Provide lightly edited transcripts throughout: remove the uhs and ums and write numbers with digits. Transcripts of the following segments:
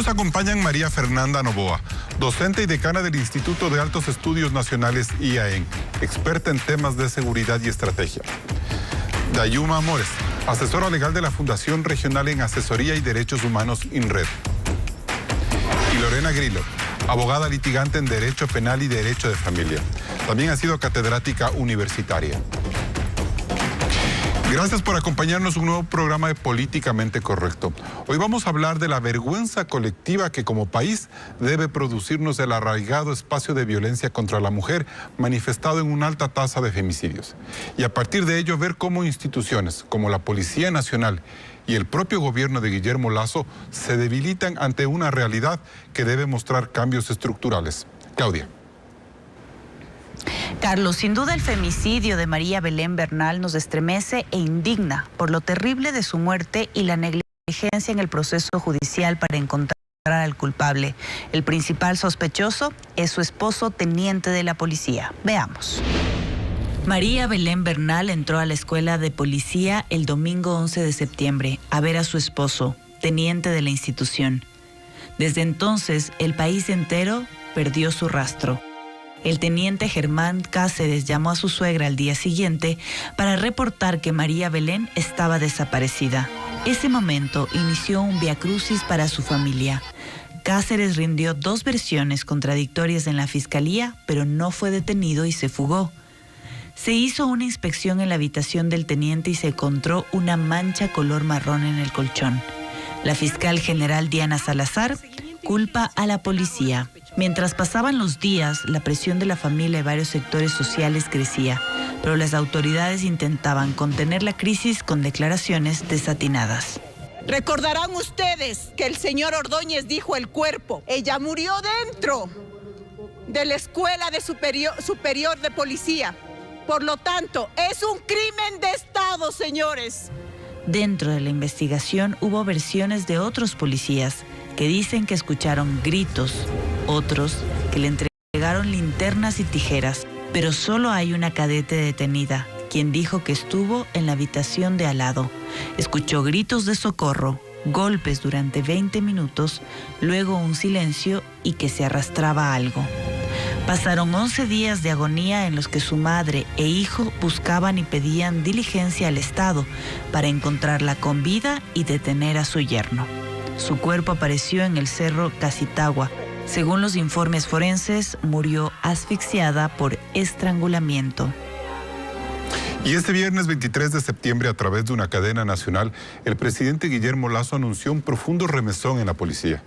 nos acompañan María Fernanda Novoa, docente y decana del Instituto de Altos Estudios Nacionales IAEN, experta en temas de seguridad y estrategia. Dayuma Amores, asesora legal de la Fundación Regional en Asesoría y Derechos Humanos INRED. Y Lorena Grillo, abogada litigante en Derecho Penal y Derecho de Familia. También ha sido catedrática universitaria. Gracias por acompañarnos en un nuevo programa de Políticamente Correcto. Hoy vamos a hablar de la vergüenza colectiva que como país debe producirnos el arraigado espacio de violencia contra la mujer manifestado en una alta tasa de femicidios. Y a partir de ello ver cómo instituciones como la Policía Nacional y el propio gobierno de Guillermo Lasso se debilitan ante una realidad que debe mostrar cambios estructurales. Claudia. Carlos, sin duda el femicidio de María Belén Bernal nos estremece e indigna por lo terrible de su muerte y la negligencia en el proceso judicial para encontrar al culpable. El principal sospechoso es su esposo, teniente de la policía. Veamos. María Belén Bernal entró a la escuela de policía el domingo 11 de septiembre a ver a su esposo, teniente de la institución. Desde entonces, el país entero perdió su rastro. El teniente Germán Cáceres llamó a su suegra al día siguiente para reportar que María Belén estaba desaparecida. Ese momento inició un viacrucis para su familia. Cáceres rindió 2 versiones contradictorias en la fiscalía, pero no fue detenido y se fugó. Se hizo una inspección en la habitación del teniente y se encontró una mancha color marrón en el colchón. La fiscal general Diana Salazar culpa a la policía. Mientras pasaban los días, la presión de la familia y varios sectores sociales crecía, pero las autoridades intentaban contener la crisis con declaraciones desatinadas. Recordarán ustedes que el señor Ordóñez dijo el cuerpo. Ella murió dentro de la Escuela de Superior de Policía. Por lo tanto, es un crimen de Estado, señores. Dentro de la investigación hubo versiones de otros policías que dicen que escucharon gritos, otros que le entregaron linternas y tijeras, pero solo hay una cadete detenida, quien dijo que estuvo en la habitación de al lado. Escuchó gritos de socorro, golpes durante 20 minutos, luego un silencio y que se arrastraba algo. Pasaron 11 días de agonía en los que su madre e hijo buscaban y pedían diligencia al Estado para encontrarla con vida y detener a su yerno. Su cuerpo apareció en el cerro Casitagua. Según los informes forenses, murió asfixiada por estrangulamiento. Y este viernes 23 de septiembre, a través de una cadena nacional, el presidente Guillermo Lasso anunció un profundo remesón en la policía.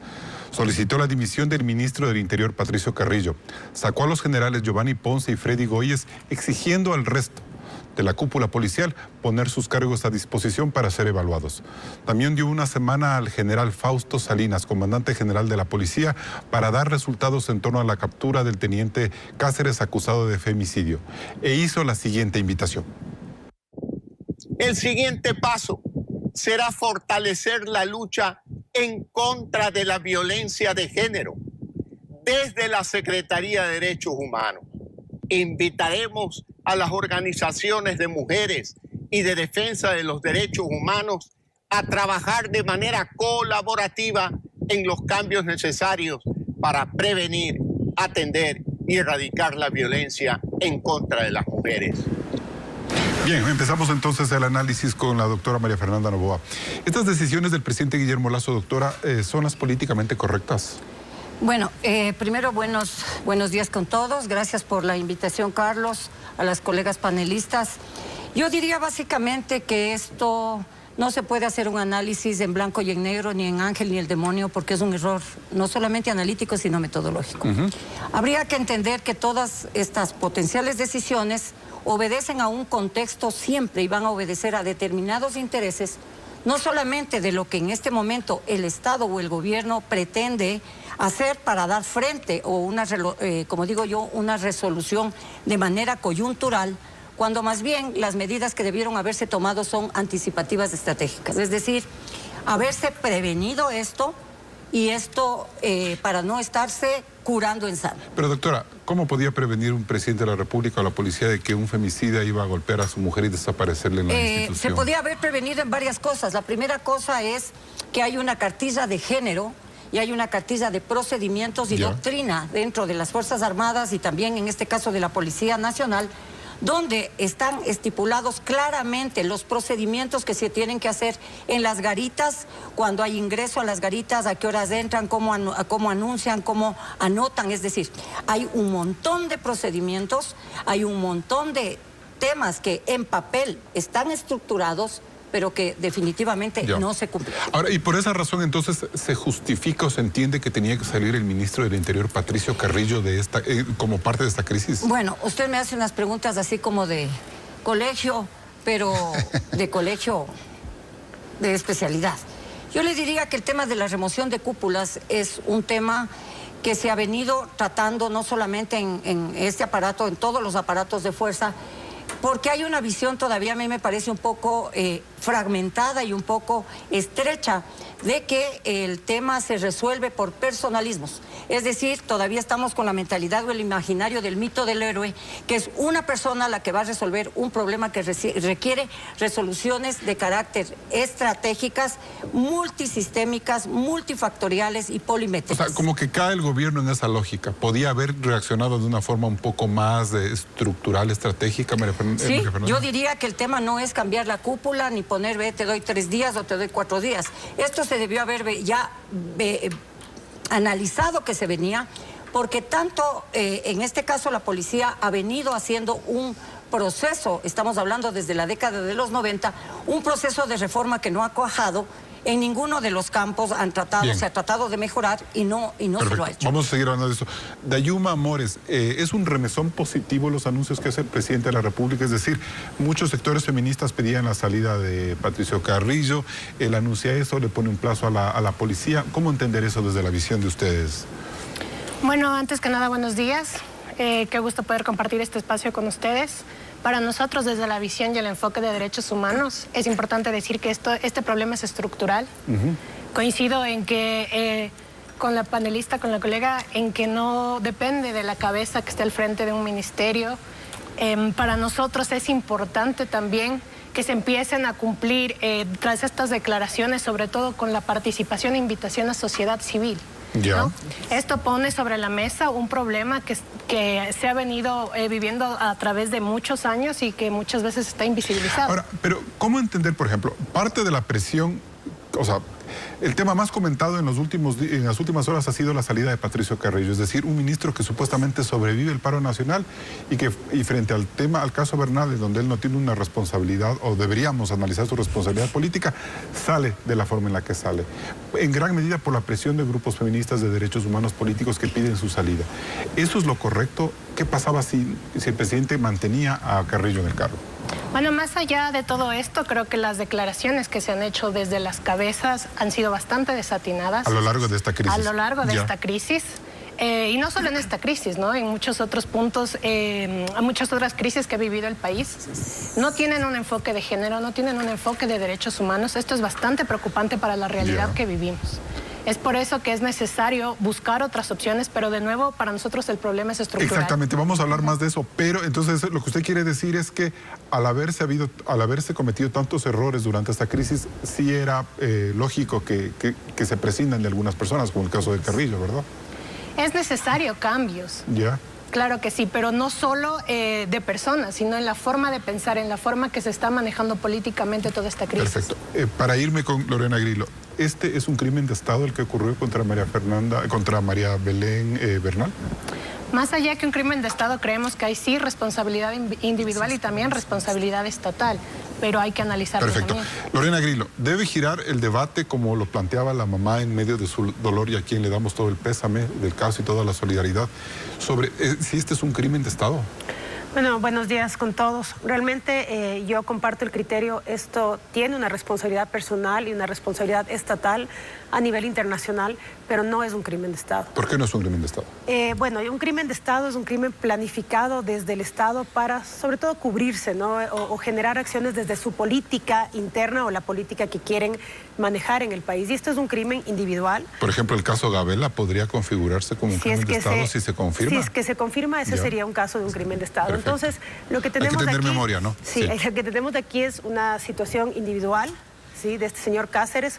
Solicitó la dimisión del ministro del Interior, Patricio Carrillo. Sacó a los generales Giovanni Ponce y Freddy Goyes, exigiendo al resto de la cúpula policial poner sus cargos a disposición para ser evaluados. También dio una semana al general Fausto Salinas, comandante general de la policía, para dar resultados en torno a la captura del teniente Cáceres acusado de femicidio. E hizo la siguiente invitación. El siguiente paso será fortalecer la lucha en contra de la violencia de género desde la Secretaría de Derechos Humanos. Invitaremos a las organizaciones de mujeres y de defensa de los derechos humanos a trabajar de manera colaborativa en los cambios necesarios para prevenir, atender y erradicar la violencia en contra de las mujeres. Bien, empezamos entonces el análisis con la doctora María Fernanda Novoa. ¿Estas decisiones del presidente Guillermo Lasso, doctora, son las políticamente correctas? Bueno, primero buenos días con todos. Gracias por la invitación, Carlos, a las colegas panelistas. Yo diría básicamente que esto no se puede hacer un análisis en blanco y en negro, ni en ángel ni el demonio, porque es un error no solamente analítico, sino metodológico. Habría que entender que todas estas potenciales decisiones obedecen a un contexto siempre y van a obedecer a determinados intereses, no solamente de lo que en este momento el Estado o el gobierno pretende hacer para dar frente o como digo yo, una resolución de manera coyuntural, cuando más bien las medidas que debieron haberse tomado son anticipativas estratégicas. Es decir, haberse prevenido esto y esto para no estarse curando en sano. Pero doctora, ¿cómo podía prevenir un presidente de la República o la policía de que un femicida iba a golpear a su mujer y desaparecerle en la institución? Se podía haber prevenido en varias cosas. La primera cosa es que hay una cartilla de género y hay una cartilla de procedimientos y doctrina dentro de las Fuerzas Armadas y también en este caso de la Policía Nacional, donde están estipulados claramente los procedimientos que se tienen que hacer en las garitas, cuando hay ingreso a las garitas, a qué horas entran, cómo anuncian, cómo anotan. Es decir, hay un montón de procedimientos, hay un montón de temas que en papel están estructurados, pero que definitivamente no se cumplen. Ahora, y por esa razón, entonces, ¿se justifica o se entiende que tenía que salir el ministro del Interior, Patricio Carrillo, de esta, como parte de esta crisis? Bueno, usted me hace unas preguntas así como de colegio, pero de colegio de especialidad. Yo le diría que el tema de la remoción de cúpulas es un tema que se ha venido tratando no solamente en este aparato, en todos los aparatos de fuerza, porque hay una visión todavía, a mí me parece un poco fragmentada y un poco estrecha de que el tema se resuelve por personalismos. Es decir, todavía estamos con la mentalidad o el imaginario del mito del héroe, que es una persona la que va a resolver un problema que requiere resoluciones de carácter estratégicas, multisistémicas, multifactoriales y polimétricas. O sea, como que cae el gobierno en esa lógica. ¿Podía haber reaccionado de una forma un poco más estructural, estratégica, María Fernanda? Sí, yo diría que el tema no es cambiar la cúpula ni poner, te doy 3 días o te doy 4 días. Esto se debió haber ya analizado que se venía, porque tanto en este caso la policía ha venido haciendo un proceso, estamos hablando desde la década de los 90, un proceso de reforma que no ha cuajado. En ninguno de los campos se ha tratado de mejorar y no se lo ha hecho. Vamos a seguir hablando de eso. Dayuma Mores, ¿es un remesón positivo los anuncios que hace el presidente de la República? Es decir, muchos sectores feministas pedían la salida de Patricio Carrillo, él anuncia eso, le pone un plazo a la policía. ¿Cómo entender eso desde la visión de ustedes? Bueno, antes que nada, buenos días. Qué gusto poder compartir este espacio con ustedes. Para nosotros, desde la visión y el enfoque de derechos humanos, es importante decir que este problema es estructural. Coincido en que, con la panelista, con la colega, en que no depende de la cabeza que esté al frente de un ministerio. Para nosotros es importante también que se empiecen a cumplir tras estas declaraciones, sobre todo con la participación e invitación a sociedad civil. ¿no? Esto pone sobre la mesa un problema que se ha venido viviendo a través de muchos años y que muchas veces está invisibilizado. Ahora, pero ¿cómo entender, por ejemplo, parte de la presión, o sea, el tema más comentado en las últimas horas ha sido la salida de Patricio Carrillo, es decir, un ministro que supuestamente sobrevive el paro nacional y frente al caso Bernal, en donde él no tiene una responsabilidad, o deberíamos analizar su responsabilidad política, sale de la forma en la que sale, en gran medida por la presión de grupos feministas de derechos humanos políticos que piden su salida. ¿Eso es lo correcto? ¿Qué pasaba si el presidente mantenía a Carrillo en el cargo? Bueno, más allá de todo esto, creo que las declaraciones que se han hecho desde las cabezas han sido bastante desatinadas. A lo largo de esta crisis. A lo largo de esta crisis. Y no solo en esta crisis, ¿no? En muchos otros puntos, muchas otras crisis que ha vivido el país, no tienen un enfoque de género, no tienen un enfoque de derechos humanos. Esto es bastante preocupante para la realidad que vivimos. Es por eso que es necesario buscar otras opciones, pero de nuevo, para nosotros el problema es estructural. Exactamente, vamos a hablar más de eso, pero entonces lo que usted quiere decir es que al haberse cometido tantos errores durante esta crisis, sí era lógico que se prescindan de algunas personas, como el caso de Carrillo, ¿verdad? Es necesario cambios. Claro que sí, pero no solo de personas, sino en la forma de pensar, en la forma que se está manejando políticamente toda esta crisis. Perfecto. Para irme con Lorena Grillo, ¿este es un crimen de Estado el que ocurrió contra María Belén Bernal? Más allá que un crimen de Estado, creemos que hay sí responsabilidad individual y también responsabilidad estatal, pero hay que analizarlo. Perfecto. También. Lorena Grillo, ¿debe girar el debate como lo planteaba la mamá en medio de su dolor y a quien le damos todo el pésame del caso y toda la solidaridad sobre si este es un crimen de Estado? Bueno, buenos días con todos. Realmente yo comparto el criterio, esto tiene una responsabilidad personal y una responsabilidad estatal a nivel internacional, pero no es un crimen de Estado. ¿Por qué no es un crimen de Estado? Bueno, un crimen de Estado es un crimen planificado desde el Estado para, sobre todo, cubrirse, ¿no? O generar acciones desde su política interna o la política que quieren manejar en el país. Y esto es un crimen individual. Por ejemplo, el caso Gabela podría configurarse como un crimen de Estado si se confirma. Si es que se confirma, ese sería un caso de un crimen de Estado. Perfecto. Entonces, lo que tenemos hay que tener aquí, memoria, ¿no? Sí, lo que tenemos aquí es una situación individual. ¿sí?, de este señor Cáceres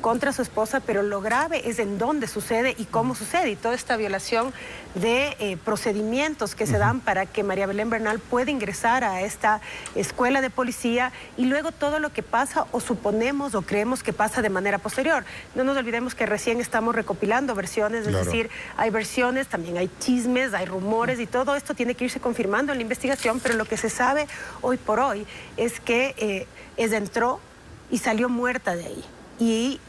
contra su esposa, pero lo grave es en dónde sucede y cómo sucede, y toda esta violación de procedimientos que se dan para que María Belén Bernal pueda ingresar a esta escuela de policía, y luego todo lo que pasa o suponemos o creemos que pasa de manera posterior. No nos olvidemos que recién estamos recopilando versiones, es decir, hay versiones, también hay chismes, hay rumores, y todo esto tiene que irse confirmando en la investigación, pero lo que se sabe hoy por hoy es que ella entró y salió muerta de ahí. Y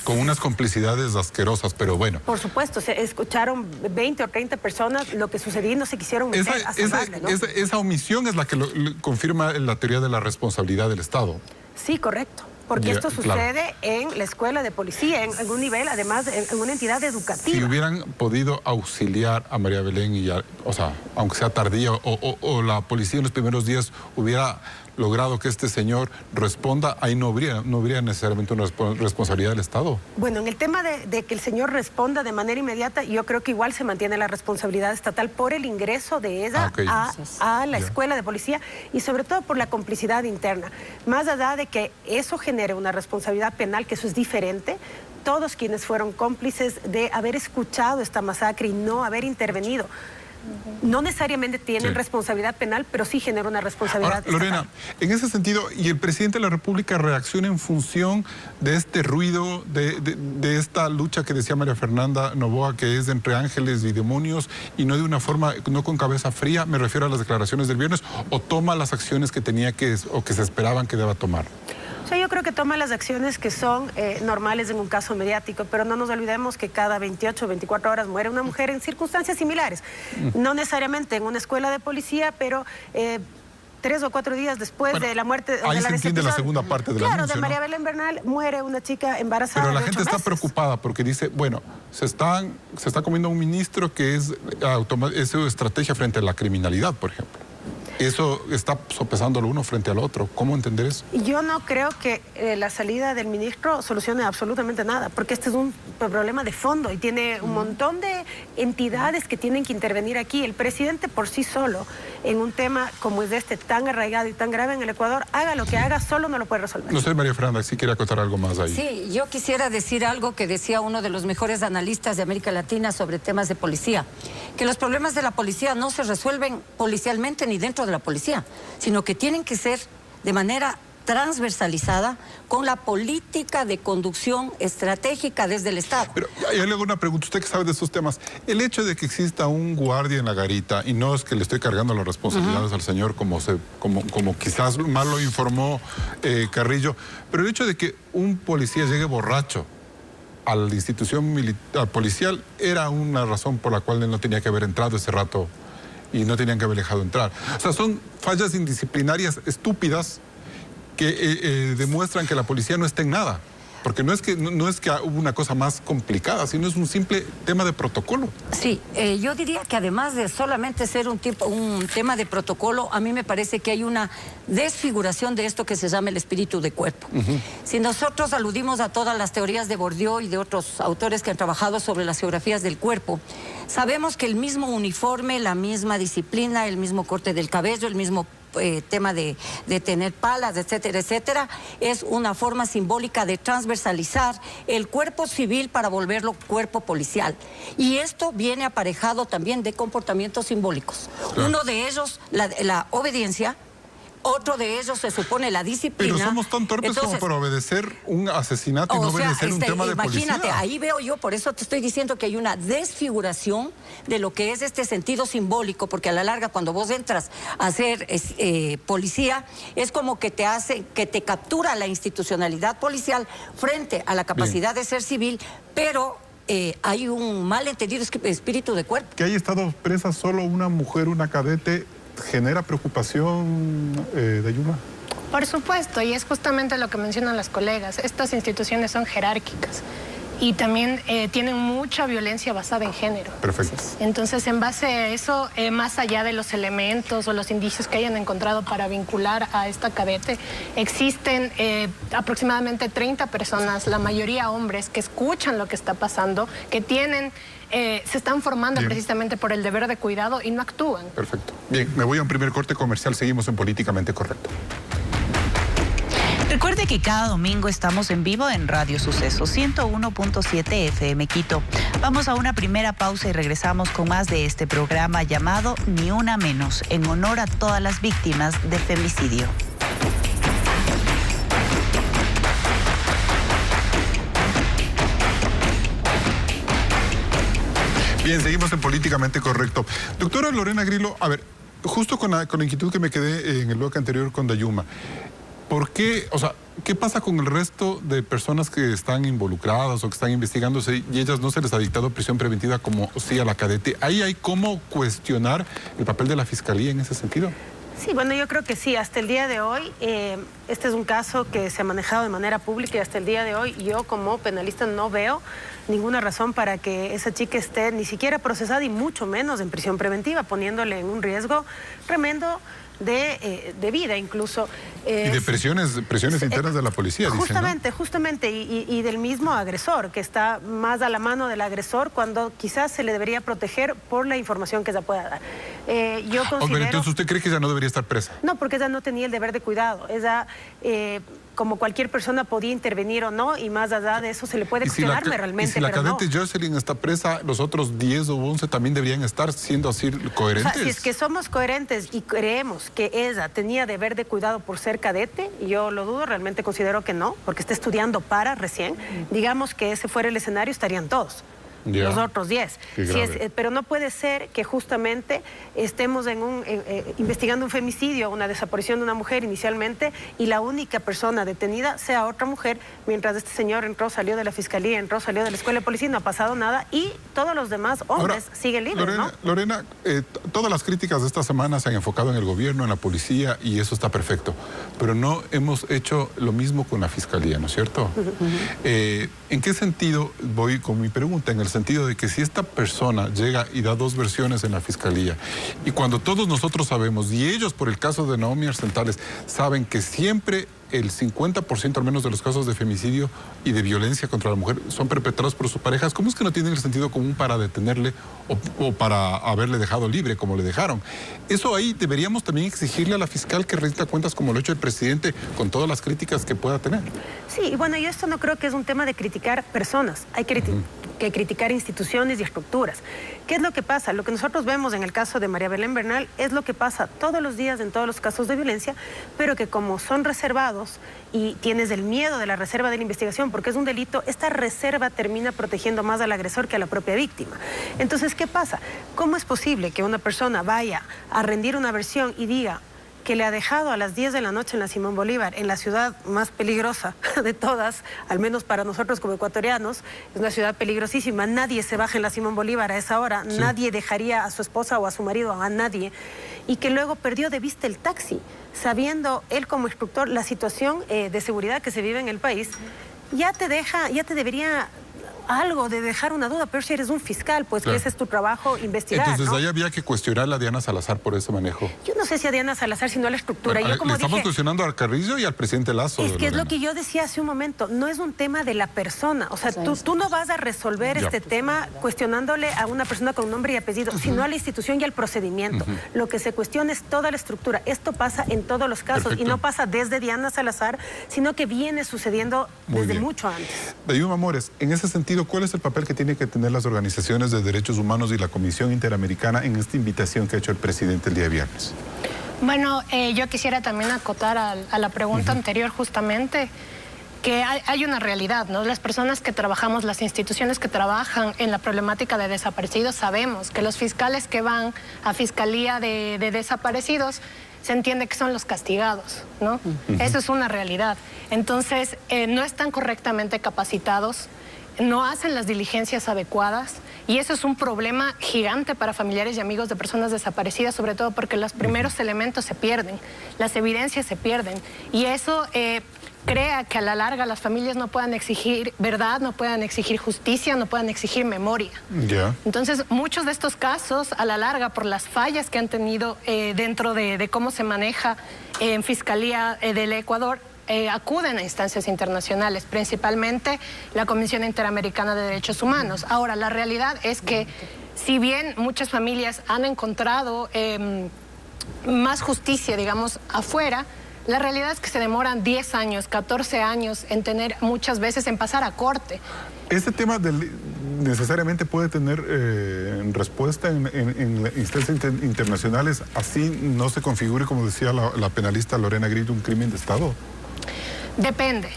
con unas complicidades asquerosas, pero bueno. Por supuesto, se escucharon 20 o 30 personas lo que sucedía y no se quisieron meter a salvarle, ¿no? Esa omisión es la que confirma la teoría de la responsabilidad del Estado. Sí, correcto. Porque esto sucede en la escuela de policía, en algún nivel, además en una entidad educativa. Si hubieran podido auxiliar a María Belén, o sea, aunque sea tardía, o la policía en los primeros días hubiera logrado que este señor responda, ahí no habría necesariamente una responsabilidad del Estado. Bueno, en el tema de que el señor responda de manera inmediata, yo creo que igual se mantiene la responsabilidad estatal por el ingreso de ella a la escuela de policía, y sobre todo por la complicidad interna. Más allá de que eso genere una responsabilidad penal, que eso es diferente, todos quienes fueron cómplices de haber escuchado esta masacre y no haber intervenido, no necesariamente tienen responsabilidad penal, pero sí genera una responsabilidad estatal. Lorena, en ese sentido, ¿y el presidente de la República reacciona en función de este ruido, de esta lucha que decía María Fernanda Noboa, que es entre ángeles y demonios, y no de una forma, no con cabeza fría, me refiero a las declaraciones del viernes, o toma las acciones que tenía o que se esperaban que deba tomar? O sea, yo creo que toma las acciones que son normales en un caso mediático, pero no nos olvidemos que cada 28 o 24 horas muere una mujer en circunstancias similares. No necesariamente en una escuela de policía, pero 3 o 4 días después de la muerte o de la desaparición. Ahí se entiende la segunda parte del anuncio, de María Belén Bernal muere una chica embarazada. Pero la de gente 8 está meses. preocupada porque dice, bueno, se está comiendo un ministro que es su estrategia frente a la criminalidad, por ejemplo. Eso está sopesándolo uno frente al otro. ¿Cómo entender eso? Yo no creo que la salida del ministro solucione absolutamente nada, porque este es un problema de fondo y tiene un montón de entidades que tienen que intervenir aquí. El presidente por sí solo, en un tema como es este, tan arraigado y tan grave en el Ecuador, haga lo que haga, solo no lo puede resolver. No sé, María Fernanda, si quiere acotar algo más ahí. Sí, yo quisiera decir algo que decía uno de los mejores analistas de América Latina sobre temas de policía, que los problemas de la policía no se resuelven policialmente ni dentro de la policía, sino que tienen que ser de manera transversalizada con la política de conducción estratégica desde el Estado. Pero yo le hago una pregunta, usted que sabe de estos temas. El hecho de que exista un guardia en la garita, y no es que le estoy cargando las responsabilidades al señor como quizás mal lo informó Carrillo, pero el hecho de que un policía llegue borracho a la institución policial era una razón por la cual él no tenía que haber entrado ese rato y no tenían que haber dejado entrar. O sea, son fallas indisciplinarias estúpidas que demuestran que la policía no está en nada. Porque no es que hubo una cosa más complicada, sino es un simple tema de protocolo. Sí, yo diría que además de solamente ser un tema de protocolo, a mí me parece que hay una desfiguración de esto que se llama el espíritu de cuerpo. Si nosotros aludimos a todas las teorías de Bourdieu y de otros autores que han trabajado sobre las geografías del cuerpo, sabemos que el mismo uniforme, la misma disciplina, el mismo corte del cabello, el mismo tema de tener palas, etcétera, etcétera, es una forma simbólica de transversalizar el cuerpo civil para volverlo cuerpo policial. Y esto viene aparejado también de comportamientos simbólicos. Claro. Uno de ellos, la obediencia. Otro de ellos se supone la disciplina. Pero somos tan torpes como para obedecer un asesinato y no obedecer un tema de policía. Imagínate, ahí veo yo, por eso te estoy diciendo que hay una desfiguración de lo que es este sentido simbólico, porque a la larga cuando vos entras a ser policía, es como que te captura la institucionalidad policial frente a la capacidad de ser civil, pero hay un malentendido espíritu de cuerpo. Que haya estado presa solo una mujer, una cadete, ¿genera preocupación, Dayuma? Por supuesto, y es justamente lo que mencionan las colegas. Estas instituciones son jerárquicas y también tienen mucha violencia basada en género. Perfecto. Entonces, en base a eso, más allá de los elementos o los indicios que hayan encontrado para vincular a esta cadete, existen aproximadamente 30 personas, la mayoría hombres, que escuchan lo que está pasando, que tienen... se están formando precisamente por el deber de cuidado y no actúan. Perfecto. Bien, me voy a un primer corte comercial, seguimos en Políticamente Correcto. Recuerde que cada domingo estamos en vivo en Radio Suceso 101.7 FM Quito. Vamos a una primera pausa y regresamos con más de este programa llamado Ni Una Menos, en honor a todas las víctimas de femicidio. Bien, seguimos en Políticamente Correcto. Doctora Lorena Grillo, a ver, justo con la inquietud que me quedé en el bloque anterior con Dayuma, ¿por qué, qué pasa con el resto de personas que están involucradas o que están investigándose y ellas no se les ha dictado prisión preventiva como sí a la cadete? ¿Ahí hay cómo cuestionar el papel de la Fiscalía en ese sentido? Sí, bueno, yo creo que sí. Hasta el día de hoy, este es un caso que se ha manejado de manera pública y hasta el día de hoy yo como penalista no veo ninguna razón para que esa chica esté ni siquiera procesada y mucho menos en prisión preventiva, poniéndole en un riesgo tremendo de vida incluso. Y de presiones internas de la policía, justamente, dicen, ¿no? Justamente, y del mismo agresor, que está más a la mano del agresor cuando quizás se le debería proteger por la información que ella pueda dar. Yo considero... Entonces, ¿usted cree que ella no debería estar presa? No, porque ella no tenía el deber de cuidado. Ella, como cualquier persona, podía intervenir o no, y más allá de eso se le puede cuestionar realmente, si la pero cadete no. Jocelyn está presa, los otros 10 o 11 también deberían estar siendo así coherentes. O sea, si es que somos coherentes y creemos que ella tenía deber de cuidado por ser cadete, yo lo dudo, realmente considero que no, porque está estudiando para recién. Digamos que ese fuera el escenario, estarían todos. Los otros 10. Pero no puede ser que justamente estemos investigando un femicidio, una desaparición de una mujer inicialmente, y la única persona detenida sea otra mujer, mientras este señor salió de la fiscalía, salió de la escuela de policía, no ha pasado nada, y todos los demás hombres siguen libres, Lorena, ¿no? Lorena, todas las críticas de esta semana se han enfocado en el gobierno, en la policía, y eso está perfecto. Pero no hemos hecho lo mismo con la fiscalía, ¿no es cierto? ¿En qué sentido voy con mi pregunta? En el sentido de que si esta persona llega y da dos versiones en la fiscalía, y cuando todos nosotros sabemos, y ellos por el caso de Naomi Arsentales saben que siempre el 50% al menos de los casos de femicidio y de violencia contra la mujer son perpetrados por sus parejas, ¿cómo es que no tienen el sentido común para detenerle o para haberle dejado libre como le dejaron? Eso ahí deberíamos también exigirle a la fiscal que rinda cuentas como lo ha hecho el presidente con todas las críticas que pueda tener. Sí, y bueno, yo esto no creo que es un tema de criticar personas, hay que criticar instituciones y estructuras. ¿Qué es lo que pasa? Lo que nosotros vemos en el caso de María Belén Bernal es lo que pasa todos los días en todos los casos de violencia, pero que como son reservados y tienes el miedo de la reserva de la investigación porque es un delito, esta reserva termina protegiendo más al agresor que a la propia víctima. Entonces, ¿qué pasa? ¿Cómo es posible que una persona vaya a rendir una versión y diga que le ha dejado a las 10 de la noche en la Simón Bolívar, en la ciudad más peligrosa de todas, al menos para nosotros como ecuatorianos, es una ciudad peligrosísima, nadie se baja en la Simón Bolívar a esa hora, sí. Nadie dejaría a su esposa o a su marido, a nadie, y que luego perdió de vista el taxi, sabiendo él como instructor la situación de seguridad que se vive en el país, ya te debería algo de dejar una duda, pero si eres un fiscal, pues claro, que ese es tu trabajo, investigar. Entonces, ¿no? Ahí había que cuestionar a Diana Salazar por ese manejo. Yo no sé si a Diana Salazar, sino a la estructura. Bueno, yo, como le estamos dije, cuestionando al Carrillo y al presidente Lazo. Es que es lo que yo decía hace un momento, no es un tema de la persona. O sea, tú no vas a resolver este tema cuestionándole a una persona con nombre y apellido, sino a la institución y al procedimiento. Lo que se cuestiona es toda la estructura. Esto pasa en todos los casos. Perfecto. Y no pasa desde Diana Salazar, sino que viene sucediendo desde mucho antes. Dayuma Mores, en ese sentido, ¿cuál es el papel que tiene que tener las organizaciones de derechos humanos y la Comisión Interamericana en esta invitación que ha hecho el presidente el día viernes? Bueno, yo quisiera también acotar a la pregunta anterior justamente, que hay una realidad, ¿no? Las personas que trabajamos, las instituciones que trabajan en la problemática de desaparecidos, sabemos que los fiscales que van a Fiscalía de Desaparecidos se entiende que son los castigados, ¿no? Eso es una realidad. Entonces, no están correctamente capacitados, no hacen las diligencias adecuadas y eso es un problema gigante para familiares y amigos de personas desaparecidas, sobre todo porque los primeros elementos se pierden, las evidencias se pierden y eso crea que a la larga las familias no puedan exigir verdad, no puedan exigir justicia, no puedan exigir memoria. Entonces, muchos de estos casos, a la larga, por las fallas que han tenido dentro de cómo se maneja en Fiscalía del Ecuador, acuden a instancias internacionales, principalmente la Comisión Interamericana de Derechos Humanos. Ahora, la realidad es que si bien muchas familias han encontrado más justicia, digamos, afuera, La realidad es que se demoran 10 años, 14 años muchas veces en pasar a corte. ¿Este tema necesariamente puede tener respuesta en instancias internacionales, así no se configure, como decía la penalista Lorena Grillo, un crimen de Estado? Depende,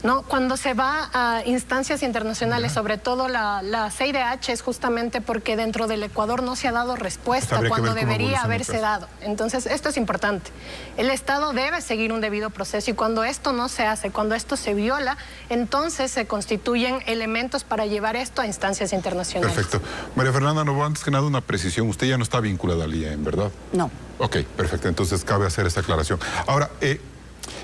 ¿no? Cuando se va a instancias internacionales, sobre todo la CIDH, es justamente porque dentro del Ecuador no se ha dado respuesta cuando debería haberse dado. Entonces, esto es importante. El Estado debe seguir un debido proceso y cuando esto no se hace, cuando esto se viola, entonces se constituyen elementos para llevar esto a instancias internacionales. Perfecto. María Fernanda Novoa, antes que nada una precisión. Usted ya no está vinculada al IEM, ¿verdad? No. Ok, perfecto. Entonces cabe hacer esta aclaración. Ahora,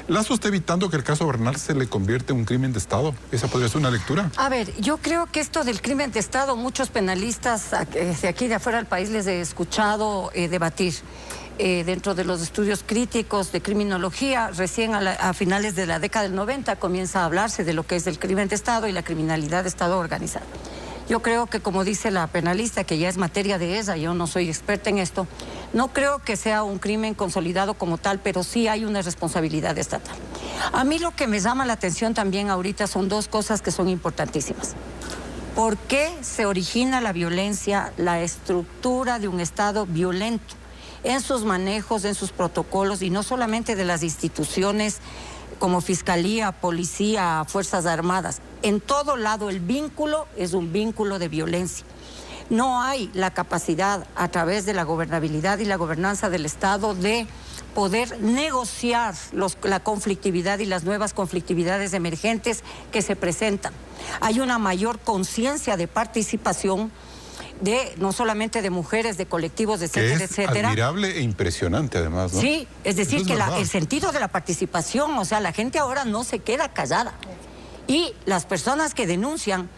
¿Lazo está evitando que el caso Bernal se le convierta en un crimen de Estado? ¿Esa podría ser una lectura? A ver, yo creo que esto del crimen de Estado, muchos penalistas de aquí de afuera del país les he escuchado debatir. Dentro de los estudios críticos de criminología, recién a finales de la década del 90 comienza a hablarse de lo que es el crimen de Estado y la criminalidad de Estado organizado. Yo creo que, como dice la penalista, que ya es materia de esa, yo no soy experta en esto, no creo que sea un crimen consolidado como tal, pero sí hay una responsabilidad estatal. A mí lo que me llama la atención también ahorita son dos cosas que son importantísimas. ¿Por qué se origina la violencia, la estructura de un Estado violento en sus manejos, en sus protocolos, y no solamente de las instituciones como Fiscalía, Policía, Fuerzas Armadas? En todo lado el vínculo es un vínculo de violencia. No hay la capacidad a través de la gobernabilidad y la gobernanza del Estado de poder negociar la conflictividad y las nuevas conflictividades emergentes que se presentan. Hay una mayor conciencia de participación no solamente de mujeres, de colectivos, etcétera, etcétera. Admirable e impresionante además, ¿no? Sí, es decir, que el sentido de la participación, o sea, la gente ahora no se queda callada. Y las personas que denuncian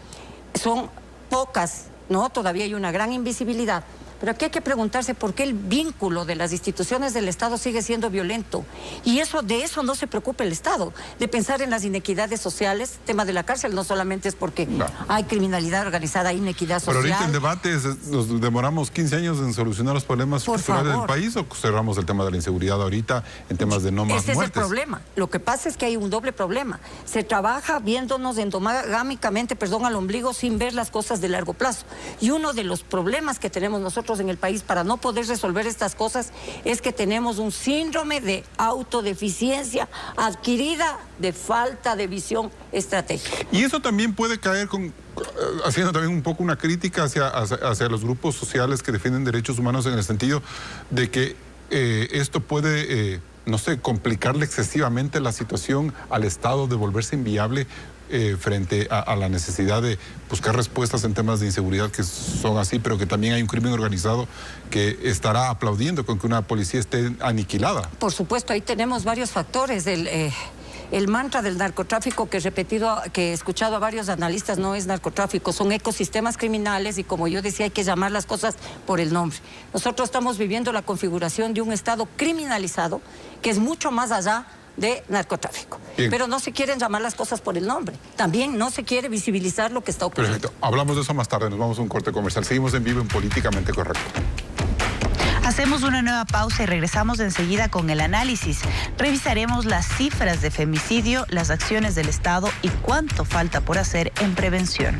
son pocas, ¿no? Todavía hay una gran invisibilidad. Pero aquí hay que preguntarse por qué el vínculo de las instituciones del Estado sigue siendo violento. Y de eso no se preocupa el Estado, de pensar en las inequidades sociales. El tema de la cárcel no solamente es porque hay criminalidad organizada, hay inequidad social. Pero ahorita en debate nos demoramos 15 años en solucionar los problemas estructurales del país, o cerramos el tema de la inseguridad ahorita en temas de no más muertes. Ese es el problema. Lo que pasa es que hay un doble problema. Se trabaja viéndonos endogámicamente, al ombligo, sin ver las cosas de largo plazo. Y uno de los problemas que tenemos nosotros en el país para no poder resolver estas cosas es que tenemos un síndrome de autodeficiencia adquirida de falta de visión estratégica. Y eso también puede caer haciendo también un poco una crítica hacia los grupos sociales que defienden derechos humanos, en el sentido de que esto puede, no sé, complicarle excesivamente la situación al Estado, de volverse inviable frente a la necesidad de buscar respuestas en temas de inseguridad que son así, pero que también hay un crimen organizado que estará aplaudiendo con que una policía esté aniquilada. Por supuesto, ahí tenemos varios factores. El mantra del narcotráfico que he escuchado a varios analistas, no es narcotráfico, son ecosistemas criminales, y como yo decía, hay que llamar las cosas por el nombre. Nosotros estamos viviendo la configuración de un Estado criminalizado que es mucho más allá de narcotráfico. Bien. Pero no se quieren llamar las cosas por el nombre. También no se quiere visibilizar lo que está ocurriendo. Perfecto. Hablamos de eso más tarde. Nos vamos a un corte comercial. Seguimos en vivo en Políticamente Correcto. Hacemos una nueva pausa y regresamos enseguida con el análisis. Revisaremos las cifras de femicidio, las acciones del Estado y cuánto falta por hacer en prevención.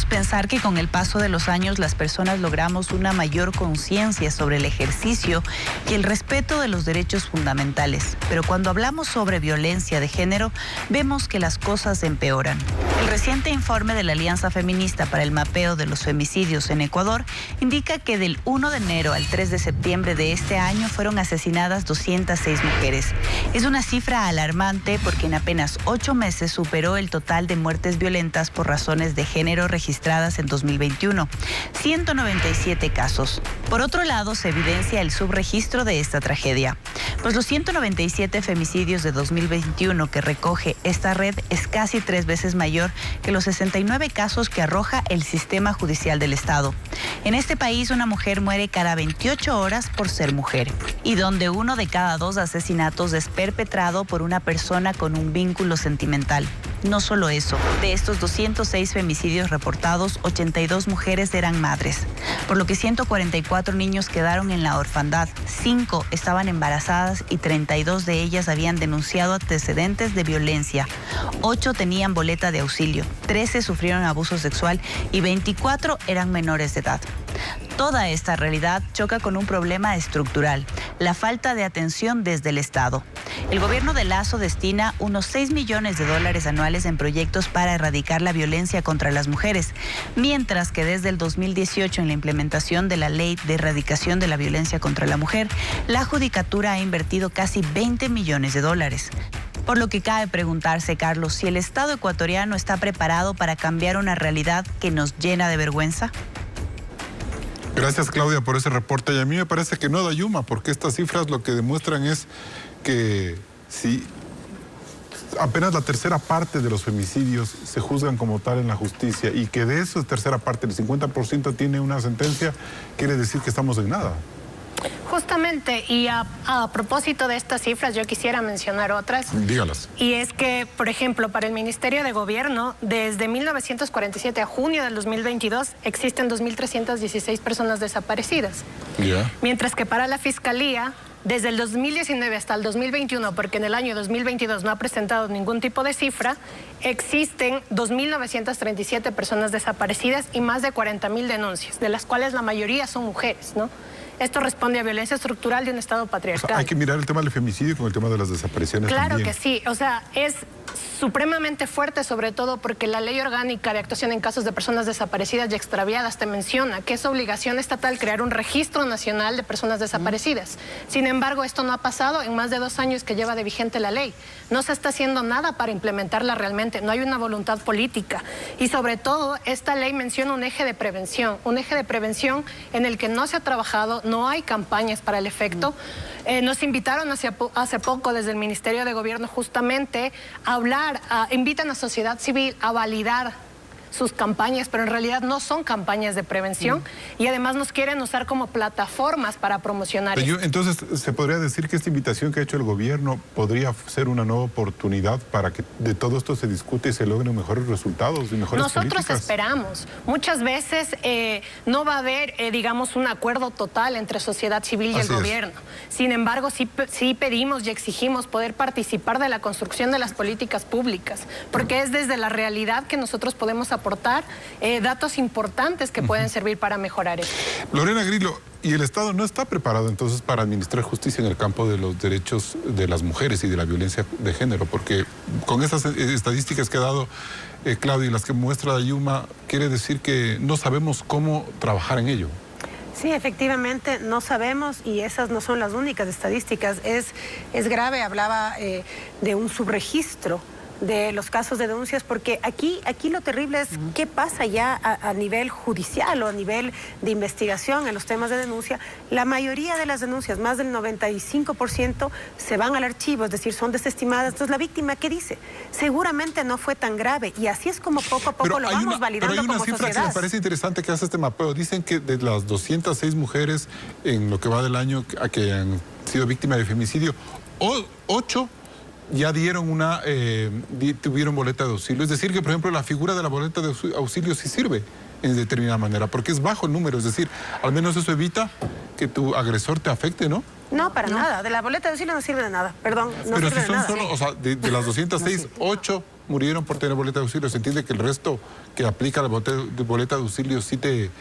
Pensar que con el paso de los años las personas logramos una mayor conciencia sobre el ejercicio y el respeto de los derechos fundamentales. Pero cuando hablamos sobre violencia de género, vemos que las cosas empeoran. El reciente informe de la Alianza Feminista para el Mapeo de los Femicidios en Ecuador indica que del 1 de enero al 3 de septiembre de este año fueron asesinadas 206 mujeres. Es una cifra alarmante porque en apenas 8 meses superó el total de muertes violentas por razones de género registradas registradas en 2021, 197 casos. Por otro lado, se evidencia el subregistro de esta tragedia, pues los 197 femicidios de 2021 que recoge esta red es casi 3 veces mayor que los 69 casos que arroja el sistema judicial del Estado. En este país, una mujer muere cada 28 horas por ser mujer, y donde 1 de cada 2 asesinatos es perpetrado por una persona con un vínculo sentimental. No solo eso, de estos 206 femicidios reportados, 82 mujeres eran madres, por lo que 144 niños quedaron en la orfandad, 5 estaban embarazadas y 32 de ellas habían denunciado antecedentes de violencia, 8 tenían boleta de auxilio, 13 sufrieron abuso sexual y 24 eran menores de edad. Toda esta realidad choca con un problema estructural, la falta de atención desde el Estado. El gobierno de Lasso destina unos $6 millones anuales en proyectos para erradicar la violencia contra las mujeres, mientras que desde el 2018, en la implementación de la Ley de Erradicación de la Violencia contra la Mujer, la Judicatura ha invertido casi $20 millones. Por lo que cabe preguntarse, Carlos, si el Estado ecuatoriano está preparado para cambiar una realidad que nos llena de vergüenza. Gracias, Claudia, por ese reporte. Y a mí me parece que no da Yuma, porque estas cifras lo que demuestran es que si apenas la tercera parte de los femicidios se juzgan como tal en la justicia y que de esa tercera parte, el 50% tiene una sentencia, quiere decir que estamos en nada. Justamente, y a propósito de estas cifras, yo quisiera mencionar otras. Dígalas. Y es que, por ejemplo, para el Ministerio de Gobierno, desde 1947 a junio del 2022, existen 2.316 personas desaparecidas. Yeah. Mientras que para la Fiscalía, desde el 2019 hasta el 2021, porque en el año 2022 no ha presentado ningún tipo de cifra, existen 2.937 personas desaparecidas y más de 40.000 denuncias, de las cuales la mayoría son mujeres, ¿no? Esto responde a violencia estructural de un Estado patriarcal. O sea, hay que mirar el tema del femicidio con el tema de las desapariciones. Claro también. que sí, o sea, es supremamente fuerte, sobre todo porque la Ley Orgánica de Actuación en Casos de Personas Desaparecidas y Extraviadas te menciona que es obligación estatal crear un registro nacional de personas desaparecidas. Sin embargo, esto no ha pasado en más de 2 años que lleva de vigente la ley. No se está haciendo nada para implementarla realmente, no hay una voluntad política. Y sobre todo, esta ley menciona un eje de prevención en el que no se ha trabajado, no hay campañas para el efecto. Nos invitaron hace poco desde el Ministerio de Gobierno justamente a hablar, invitan a sociedad civil a validar sus campañas, pero en realidad no son campañas de prevención y además nos quieren usar como plataformas para promocionar esto. Entonces, ¿se podría decir que esta invitación que ha hecho el gobierno podría ser una nueva oportunidad para que de todo esto se discute y se logren mejores resultados y mejores Nosotros políticas? Esperamos. Muchas veces no va a haber, digamos, un acuerdo total entre sociedad civil y el gobierno. Sin embargo, sí pedimos y exigimos poder participar de la construcción de las políticas públicas, porque es desde la realidad que nosotros podemos aportar datos importantes que pueden servir para mejorar esto. Lorena Grillo, ¿y el Estado no está preparado entonces para administrar justicia en el campo de los derechos de las mujeres y de la violencia de género? Porque con esas estadísticas que ha dado Claudia y las que muestra Dayuma, quiere decir que no sabemos cómo trabajar en ello. Sí, efectivamente, no sabemos y esas no son las únicas estadísticas. Es grave, hablaba de un subregistro de los casos de denuncias, porque aquí lo terrible es qué pasa ya a nivel judicial o a nivel de investigación en los temas de denuncia. La mayoría de las denuncias, más del 95%, se van al archivo, es decir, son desestimadas. Entonces, ¿la víctima qué dice? Seguramente no fue tan grave y así es como poco a poco lo vamos validando como sociedad. Pero hay una cifra que me parece interesante que hace este mapeo. Dicen que de las 206 mujeres en lo que va del año a que han sido víctimas de femicidio, 8 ya dieron tuvieron boleta de auxilio. Es decir, que por ejemplo la figura de la boleta de auxilio sí sirve en determinada manera, porque es bajo el número, es decir, al menos eso evita que tu agresor te afecte, ¿no? No, para nada. De la boleta de auxilio no sirve de nada, perdón. No pero sirve si son de nada. solo, o sea, de las 206, 8 murieron por tener boleta de auxilio. ¿Se entiende que el resto que aplica la boleta de auxilio sí te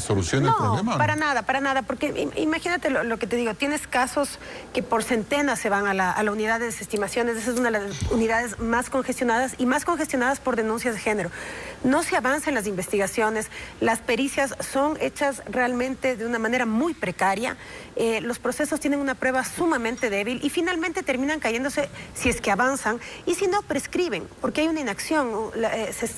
soluciona el problema? No, para nada, porque imagínate lo que te digo, tienes casos que por centenas se van a la unidad de desestimaciones, esa es una de las unidades más congestionadas y más congestionadas por denuncias de género. No se avanza en las investigaciones, las pericias son hechas realmente de una manera muy precaria, los procesos tienen una prueba sumamente débil y finalmente terminan cayéndose si es que avanzan y si no prescriben. porque hay una inacción.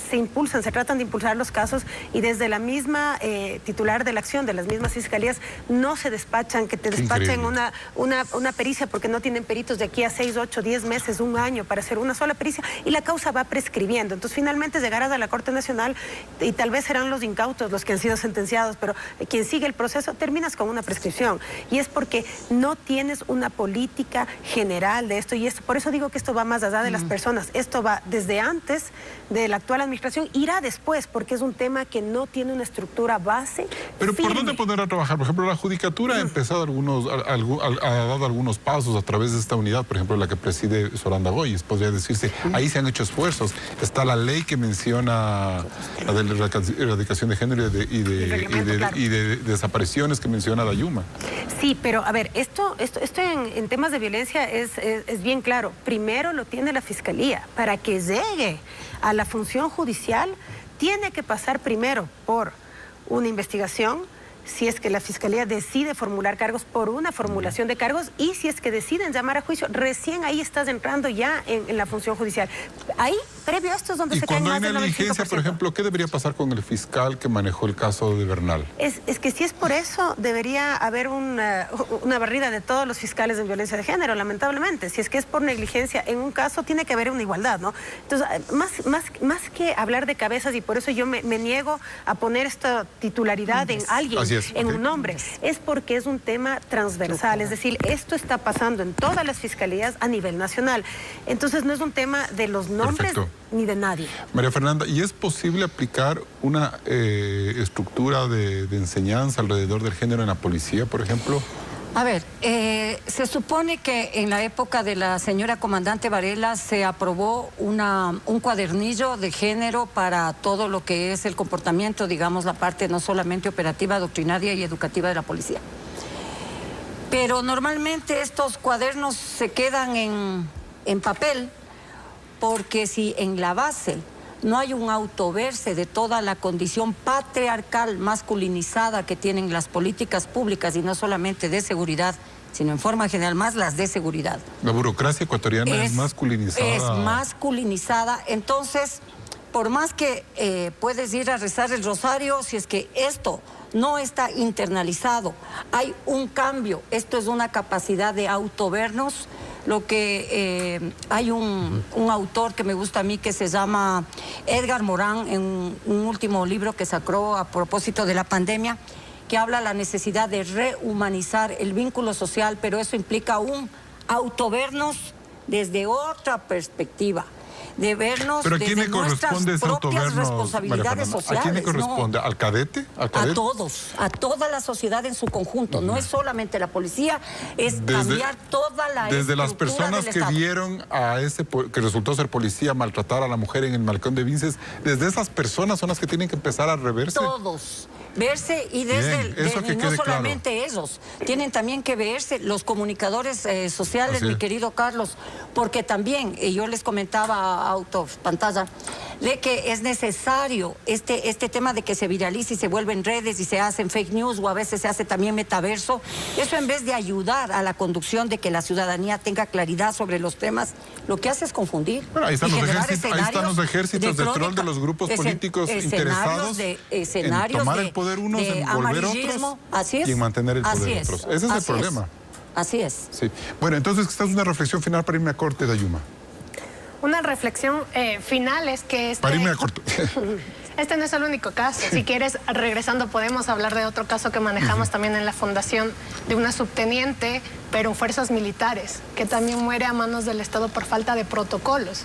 Se impulsan, se tratan de impulsar los casos y desde la misma titular de la acción, de las mismas fiscalías, no se despachan, que te despachen una pericia porque no tienen peritos de aquí a 6, 8, 10 meses, un año para hacer una sola pericia y la causa va prescribiendo. Entonces finalmente llegarás a la Corte Nacional y tal vez serán los incautos los que han sido sentenciados, pero quien sigue el proceso terminas con una prescripción y es porque no tienes una política general de esto y esto. Por eso digo que esto va más allá de las personas, esto va desde antes de la actual administración, irá después porque es un tema que no tiene una estructura base. Pero firme. ¿por dónde poner a trabajar? Por ejemplo, la Judicatura ha empezado ha dado algunos pasos a través de esta unidad, por ejemplo, la que preside Soranda Goyes, podría decirse, ahí se han hecho esfuerzos. Está la ley que menciona la de la erradicación de género y de desapariciones que menciona Dayuma. Sí, pero a ver, esto en temas de violencia es bien claro. Primero lo tiene la Fiscalía. Para que llegue a la función judicial, tiene que pasar primero por una investigación, si es que la Fiscalía decide formular cargos, por una formulación de cargos, y si es que deciden llamar a juicio, recién ahí estás entrando ya en la función judicial. Ahí, previo a esto es donde se caen más del 95%. Y cuando hay negligencia, por ejemplo, ¿qué debería pasar con el fiscal que manejó el caso de Bernal? Es que si es por eso, debería haber una barrida de todos los fiscales en violencia de género, lamentablemente. Si es que es por negligencia, en un caso tiene que haber una igualdad, ¿no? Entonces, más que hablar de cabezas, y por eso yo me niego a poner esta titularidad en alguien, en un nombre, es porque es un tema transversal, es decir, esto está pasando en todas las fiscalías a nivel nacional. Entonces, no es un tema de los nombres ni de nadie. María Fernanda, ¿y es posible aplicar una estructura de enseñanza alrededor del género en la policía, por ejemplo? A ver, se supone que en la época de la señora comandante Varela se aprobó un cuadernillo de género para todo lo que es el comportamiento, digamos, la parte no solamente operativa, doctrinaria y educativa de la policía. Pero normalmente estos cuadernos se quedan en papel, porque si en la base no hay un autoverse de toda la condición patriarcal masculinizada que tienen las políticas públicas, y no solamente de seguridad, sino en forma general más las de seguridad. La burocracia ecuatoriana es masculinizada. Es masculinizada. Entonces, por más que puedes ir a rezar el rosario, si es que esto no está internalizado, hay un cambio, esto es una capacidad de autovernos. Lo que hay un autor que me gusta a mí que se llama Edgar Morán, en un último libro que sacó a propósito de la pandemia, que habla de la necesidad de rehumanizar el vínculo social, pero eso implica un autovernos desde otra perspectiva, de vernos desde nuestras propias responsabilidades sociales. ¿A quién le corresponde? ¿Al cadete? A todos, a toda la sociedad en su conjunto. No es solamente la policía, es cambiar toda la desde las personas que vieron a ese que resultó ser policía maltratar a la mujer en el Malecón de Vinces, desde esas personas son las que tienen que empezar a reverse. Todos. Verse y no solamente ellos, tienen también que verse los comunicadores sociales, mi querido Carlos, porque también, yo les comentaba pantalla, de que es necesario este tema de que se viralice y se vuelven redes y se hacen fake news, o a veces se hace también metaverso. Eso, en vez de ayudar a la conducción de que la ciudadanía tenga claridad sobre los temas, lo que hace es confundir. Bueno, ahí están los ejércitos de troll de los grupos políticos interesados en tomar el poder unos, en volver otros, y en mantener el poder otros. Ese es el problema. Así es. Sí. Bueno, entonces, esta es una reflexión final para irme a corte, Dayuma. Una reflexión final es que para irme a corte. Este no es el único caso. Si quieres, regresando, podemos hablar de otro caso que manejamos también en la fundación, de una subteniente, pero en fuerzas militares, que también muere a manos del Estado por falta de protocolos.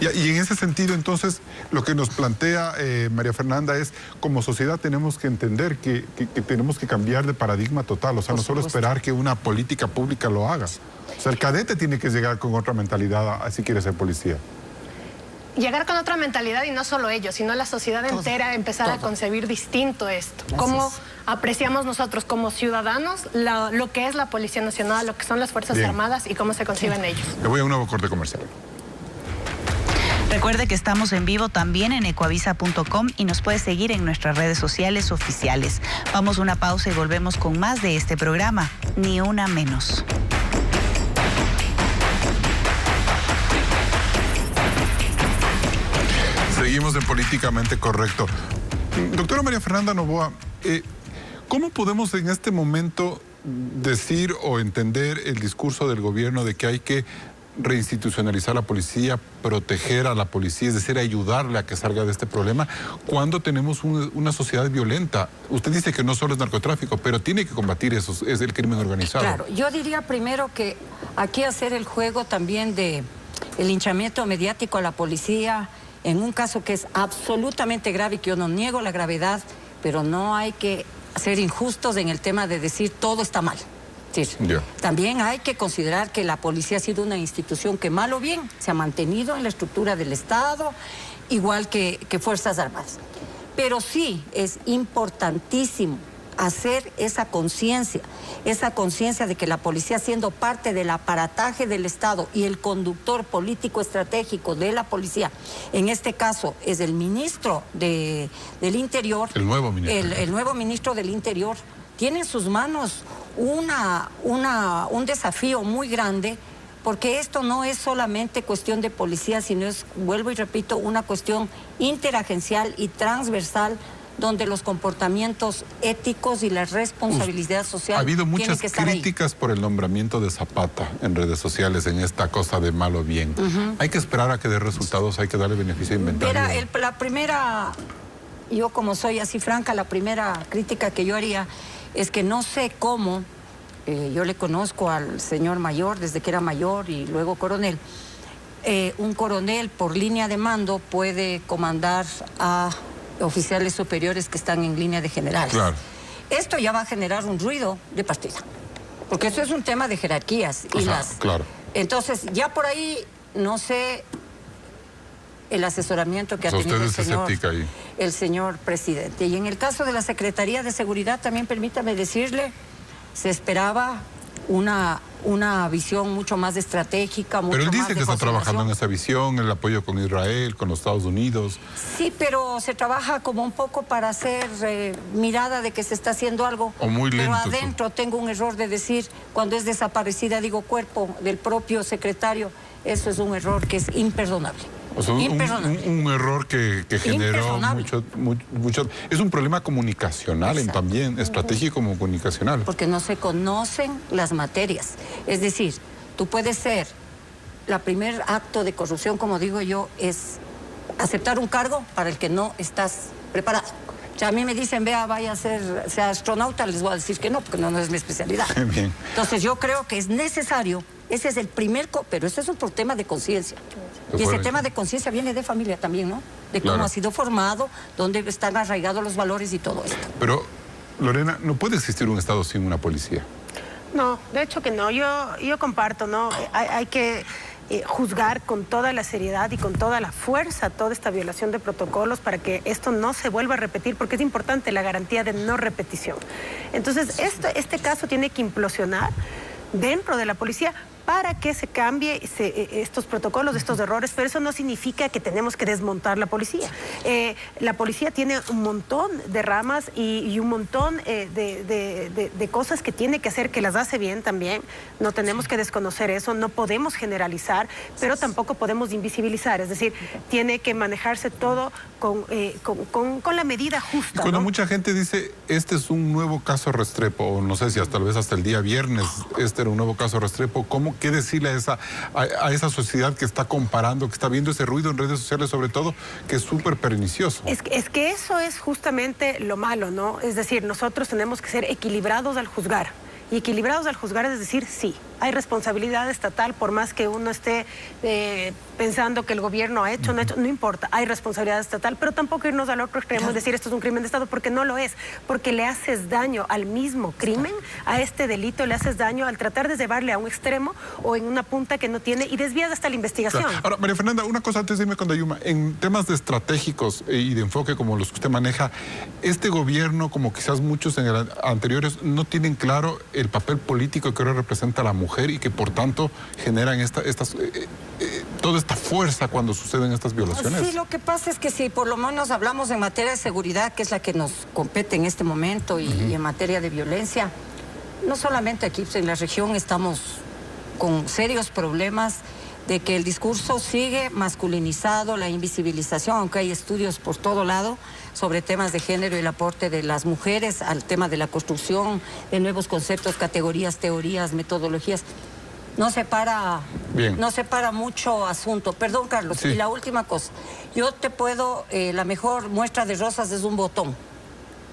Y en ese sentido, entonces, lo que nos plantea María Fernanda es, como sociedad tenemos que entender que tenemos que cambiar de paradigma total, o sea, no solo esperar que una política pública lo haga. O sea, el cadete tiene que llegar con otra mentalidad si quiere ser policía. Llegar con otra mentalidad, y no solo ellos, sino la sociedad entera, empezar a concebir distinto esto. Cómo apreciamos nosotros como ciudadanos lo que es la Policía Nacional, lo que son las Fuerzas Armadas y cómo se conciben ellos. Le voy a un nuevo corte comercial. Recuerde que estamos en vivo también en ecuavisa.com y nos puede seguir en nuestras redes sociales oficiales. Vamos a una pausa y volvemos con más de este programa, Ni Una Menos. Seguimos en Políticamente Correcto. Doctora María Fernanda Noboa, ¿cómo podemos en este momento decir o entender el discurso del gobierno de que hay que reinstitucionalizar la policía, proteger a la policía, es decir, ayudarle a que salga de este problema, cuando tenemos una sociedad violenta? Usted dice que no solo es narcotráfico, pero tiene que combatir eso, es el crimen organizado. Claro, yo diría primero que aquí hacer el juego también de el linchamiento mediático a la policía en un caso que es absolutamente grave y que yo no niego la gravedad, pero no hay que ser injustos en el tema de decir todo está mal. Sí. También hay que considerar que la policía ha sido una institución que mal o bien se ha mantenido en la estructura del Estado, igual que Fuerzas Armadas. Pero sí es importantísimo hacer esa conciencia de que la policía, siendo parte del aparataje del Estado y el conductor político estratégico de la policía, en este caso es el ministro del Interior, el nuevo ministro, el nuevo ministro del Interior, tiene en sus manos un desafío muy grande, porque esto no es solamente cuestión de policía, sino es, vuelvo y repito, una cuestión interagencial y transversal, donde los comportamientos éticos y la responsabilidad social ha habido muchas que estar críticas ahí. Por el nombramiento de Zapata en redes sociales en esta cosa de mal o bien. Hay que esperar a que dé resultados, hay que darle beneficio de inventario. Mira, la primera, yo como soy así franca, la primera crítica que yo haría es que no sé cómo, yo le conozco al señor mayor desde que era mayor y luego coronel. Un coronel por línea de mando puede comandar a oficiales superiores que están en línea de generales. Claro. Esto ya va a generar un ruido de partida, porque eso es un tema de jerarquías. Claro. Entonces, ya por ahí, no sé el asesoramiento que ha tenido el señor presidente. Y en el caso de la Secretaría de Seguridad, también permítame decirle, se esperaba una visión mucho más estratégica, mucho más. Pero él dice que está trabajando en esa visión, el apoyo con Israel, con los Estados Unidos. Sí, pero se trabaja como un poco para hacer mirada de que se está haciendo algo. O muy lento. Pero adentro tengo un error de decir, cuando es desaparecida, digo cuerpo del propio secretario, eso es un error que es imperdonable. O sea, un error que generó mucho. Es un problema comunicacional también, estratégico como comunicacional. Porque no se conocen las materias. Es decir, tú puedes ser, el primer acto de corrupción, como digo yo, es aceptar un cargo para el que no estás preparado. O sea, a mí me dicen, vaya a sea astronauta, les voy a decir que no, porque no es mi especialidad. Bien. Entonces yo creo que es necesario, ese es el primer, pero ese es otro tema de conciencia. Y ese tema de conciencia viene de familia también, ¿no? De cómo ha sido formado, dónde están arraigados los valores y todo esto. Pero, Lorena, no puede existir un Estado sin una policía. No, de hecho que no. Yo comparto, ¿no? Hay que juzgar con toda la seriedad y con toda la fuerza toda esta violación de protocolos para que esto no se vuelva a repetir, porque es importante la garantía de no repetición. Entonces, este caso tiene que implosionar dentro de la policía para que se cambie estos protocolos, estos errores, pero eso no significa que tenemos que desmontar la policía. La policía tiene un montón de ramas y un montón de cosas que tiene que hacer, que las hace bien también. No tenemos que desconocer eso, no podemos generalizar, pero tampoco podemos invisibilizar. Es decir, tiene que manejarse todo con la medida justa. Cuando ¿no? mucha gente dice, este es un nuevo caso Restrepo, o no sé si tal vez hasta el día viernes este era un nuevo caso Restrepo, ¿qué decirle a esa sociedad que está comparando, que está viendo ese ruido en redes sociales sobre todo, que es súper pernicioso? Es que eso es justamente lo malo, ¿no? Es decir, nosotros tenemos que ser equilibrados al juzgar. Y equilibrados al juzgar es decir, sí, hay responsabilidad estatal, por más que uno esté pensando que el gobierno ha hecho, no ha hecho, no importa, hay responsabilidad estatal, pero tampoco irnos al otro extremo y decir esto es un crimen de Estado, porque no lo es, porque le haces daño al mismo crimen, a este delito, le haces daño al tratar de llevarle a un extremo o en una punta que no tiene y desvías hasta la investigación. Claro. Ahora, María Fernanda, una cosa antes de irme con Dayuma, en temas de estratégicos y de enfoque como los que usted maneja, este gobierno, como quizás muchos en el anteriores, no tienen claro el papel político que ahora representa la mujer y que por tanto generan toda esta fuerza cuando suceden estas violaciones. Sí, lo que pasa es que si por lo menos hablamos en materia de seguridad, que es la que nos compete en este momento, y en materia de violencia, no solamente aquí, pues en la región estamos con serios problemas de que el discurso sigue masculinizado, la invisibilización, aunque hay estudios por todo lado sobre temas de género y el aporte de las mujeres al tema de la construcción de nuevos conceptos, categorías, teorías, metodologías. No separa mucho asunto. Perdón, Carlos. Sí. Y la última cosa. Yo te puedo, la mejor muestra de rosas es un botón.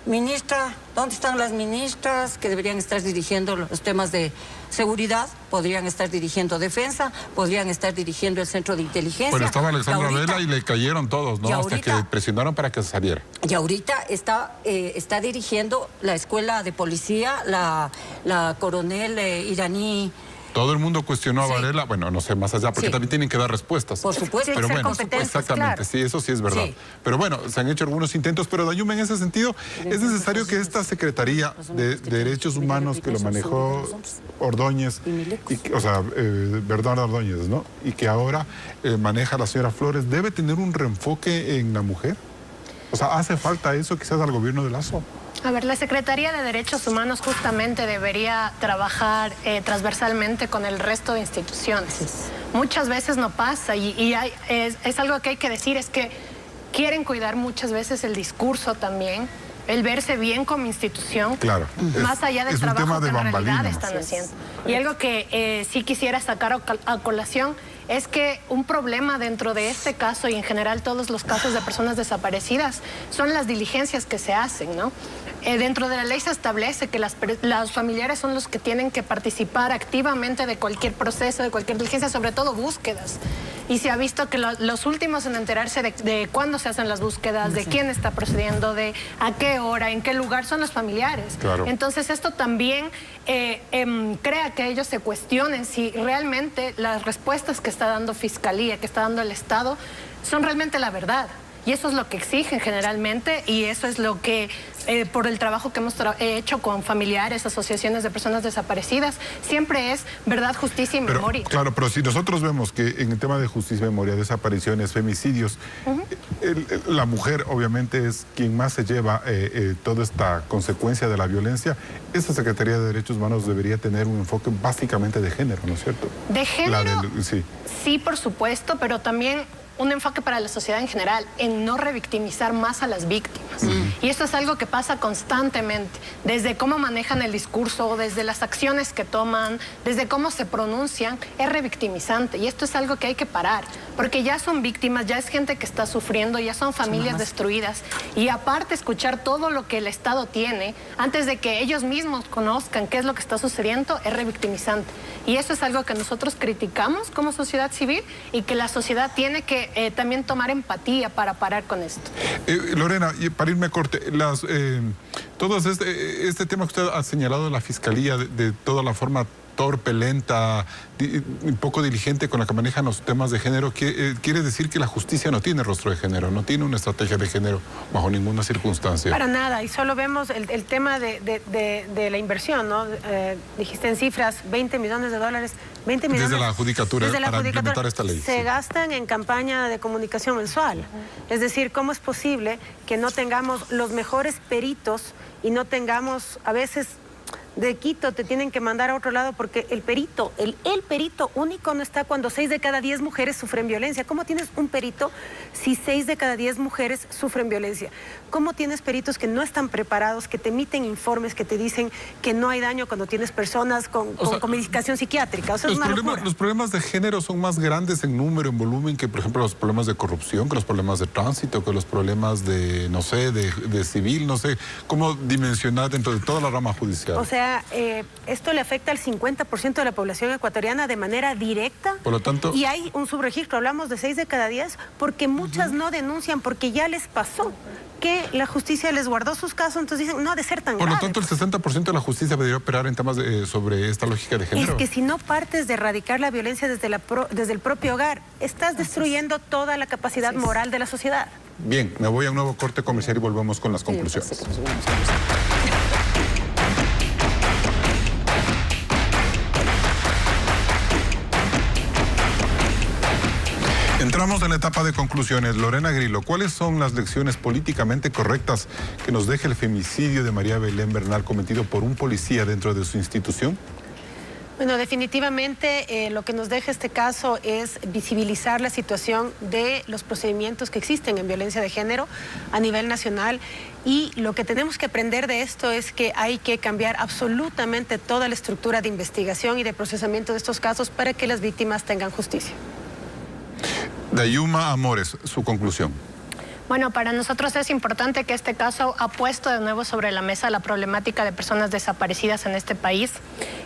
Ministra, ¿dónde están las ministras que deberían estar dirigiendo los temas de seguridad? Podrían estar dirigiendo defensa, podrían estar dirigiendo el centro de inteligencia. Bueno, estaba Alexandra Vela y le cayeron todos, ¿no? Hasta que presionaron para que saliera. Y ahorita está dirigiendo la escuela de policía, la coronel iraní. Todo el mundo cuestionó a Varela, bueno, no sé, más allá, porque también tienen que dar respuestas. Por supuesto. Pero bueno, exactamente, claro. Sí, eso sí es verdad. Sí. Pero bueno, se han hecho algunos intentos, pero Dayume, en ese sentido, es necesario que esta Secretaría de Derechos Humanos que lo manejó Ordóñez, Bernardo Ordóñez, ¿no? Y que ahora maneja la señora Flores, ¿debe tener un reenfoque en la mujer? O sea, ¿hace falta eso quizás al gobierno de Lasso? A ver, la Secretaría de Derechos Humanos justamente debería trabajar transversalmente con el resto de instituciones. Muchas veces no pasa y es algo que hay que decir, es que quieren cuidar muchas veces el discurso también, el verse bien como institución, claro, más allá del trabajo que en realidad están haciendo. Y algo que sí quisiera sacar a colación es que un problema dentro de este caso y en general todos los casos de personas desaparecidas son las diligencias que se hacen, ¿no? Dentro de la ley se establece que los familiares son los que tienen que participar activamente de cualquier proceso, de cualquier diligencia, sobre todo búsquedas. Y se ha visto que los últimos en enterarse de cuándo se hacen las búsquedas, de quién está procediendo, de a qué hora, en qué lugar, son los familiares. Claro. Entonces esto también crea que ellos se cuestionen si realmente las respuestas que está dando Fiscalía, que está dando el Estado, son realmente la verdad. Y eso es lo que exigen generalmente y eso es lo que, por el trabajo que hemos hecho con familiares, asociaciones de personas desaparecidas, siempre es verdad, justicia y memoria. Claro, pero si nosotros vemos que en el tema de justicia y memoria, desapariciones, femicidios, la mujer obviamente es quien más se lleva toda esta consecuencia de la violencia, esa Secretaría de Derechos Humanos debería tener un enfoque básicamente de género, ¿no es cierto? De género, sí, por supuesto, pero también un enfoque para la sociedad en general, en no revictimizar más a las víctimas. Y esto es algo que pasa constantemente, desde cómo manejan el discurso, desde las acciones que toman, desde cómo se pronuncian, es revictimizante. Y esto es algo que hay que parar, porque ya son víctimas, ya es gente que está sufriendo, ya son familias destruidas. Y aparte escuchar todo lo que el Estado tiene, antes de que ellos mismos conozcan qué es lo que está sucediendo, es revictimizante. Y eso es algo que nosotros criticamos como sociedad civil y que la sociedad tiene que también tomar empatía para parar con esto. Lorena, y para irme a corte, todo este tema que usted ha señalado de la Fiscalía, de toda la forma torpe, lenta, un poco diligente con la que manejan los temas de género, quiere decir que la justicia no tiene rostro de género, no tiene una estrategia de género bajo ninguna circunstancia. Para nada, y solo vemos el tema de la inversión, ¿no? Dijiste en cifras, $20 millones, 20 millones. Desde la Judicatura, para implementar esta ley. Se gastan en campaña de comunicación mensual. Es decir, ¿cómo es posible que no tengamos los mejores peritos y no tengamos a veces de Quito te tienen que mandar a otro lado porque el perito único no está cuando 6 de cada 10 mujeres sufren violencia? ¿Cómo tienes un perito si 6 de cada 10 mujeres sufren violencia? ¿Cómo tienes peritos que no están preparados, que te emiten informes, que te dicen que no hay daño cuando tienes personas con medicación psiquiátrica? O sea, los problemas de género son más grandes en número, en volumen, que por ejemplo los problemas de corrupción, que los problemas de tránsito, que los problemas de, no sé, de civil, no sé. ¿Cómo dimensionar dentro de toda la rama judicial? O sea, esto le afecta al 50% de la población ecuatoriana de manera directa. Por lo tanto, y hay un subregistro, hablamos de 6 de cada 10, porque muchas no denuncian porque ya les pasó que la justicia les guardó sus casos, entonces dicen, no ha de ser tan grave. Por lo tanto, el 60% de la justicia debería operar en temas sobre esta lógica de género. Es que si no partes de erradicar la violencia desde el propio hogar, estás destruyendo toda la capacidad moral de la sociedad. Bien, me voy a un nuevo corte comercial y volvemos con las conclusiones. Entramos en la etapa de conclusiones. Lorena Grillo, ¿cuáles son las lecciones políticamente correctas que nos deja el femicidio de María Belén Bernal cometido por un policía dentro de su institución? Bueno, definitivamente lo que nos deja este caso es visibilizar la situación de los procedimientos que existen en violencia de género a nivel nacional, y lo que tenemos que aprender de esto es que hay que cambiar absolutamente toda la estructura de investigación y de procesamiento de estos casos para que las víctimas tengan justicia. Dayuma Amores, su conclusión. Bueno, para nosotros es importante que este caso ha puesto de nuevo sobre la mesa la problemática de personas desaparecidas en este país.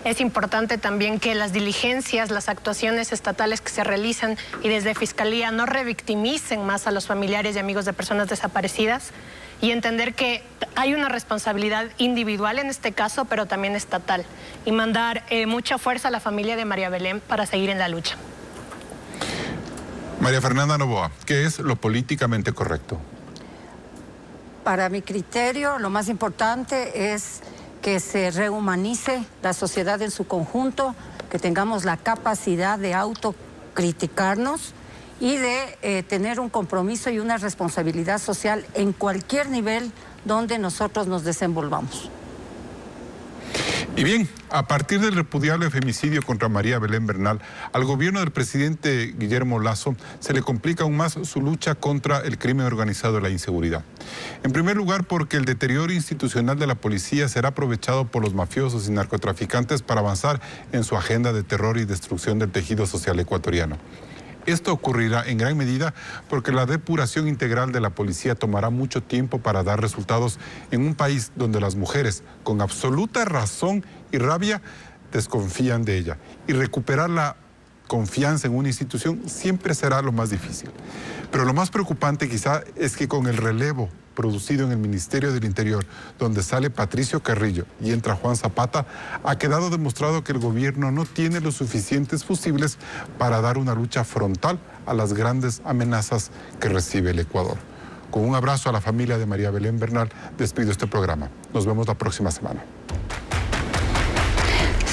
Es importante también que las diligencias, las actuaciones estatales que se realizan y desde Fiscalía no revictimicen más a los familiares y amigos de personas desaparecidas, y entender que hay una responsabilidad individual en este caso, pero también estatal, y mandar mucha fuerza a la familia de María Belén para seguir en la lucha. María Fernanda Novoa, ¿qué es lo políticamente correcto? Para mi criterio, lo más importante es que se rehumanice la sociedad en su conjunto, que tengamos la capacidad de autocriticarnos y de tener un compromiso y una responsabilidad social en cualquier nivel donde nosotros nos desenvolvamos. Y bien, a partir del repudiable femicidio contra María Belén Bernal, al gobierno del presidente Guillermo Lasso se le complica aún más su lucha contra el crimen organizado y la inseguridad. En primer lugar, porque el deterioro institucional de la policía será aprovechado por los mafiosos y narcotraficantes para avanzar en su agenda de terror y destrucción del tejido social ecuatoriano. Esto ocurrirá en gran medida porque la depuración integral de la policía tomará mucho tiempo para dar resultados en un país donde las mujeres, con absoluta razón y rabia, desconfían de ella. Y recuperar la confianza en una institución siempre será lo más difícil. Pero lo más preocupante quizá es que con el relevo producido en el Ministerio del Interior, donde sale Patricio Carrillo y entra Juan Zapata, ha quedado demostrado que el gobierno no tiene los suficientes fusibles para dar una lucha frontal a las grandes amenazas que recibe el Ecuador. Con un abrazo a la familia de María Belén Bernal, despido este programa. Nos vemos la próxima semana.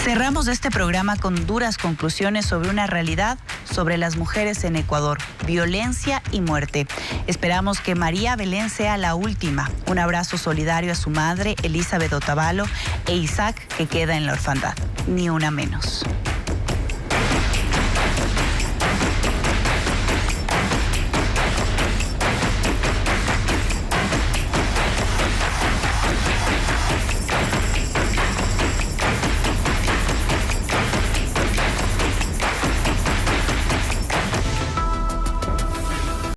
Cerramos este programa con duras conclusiones sobre una realidad sobre las mujeres en Ecuador, violencia y muerte. Esperamos que María Belén sea la última. Un abrazo solidario a su madre, Elizabeth Otavalo, e Isaac, que queda en la orfandad. Ni una menos.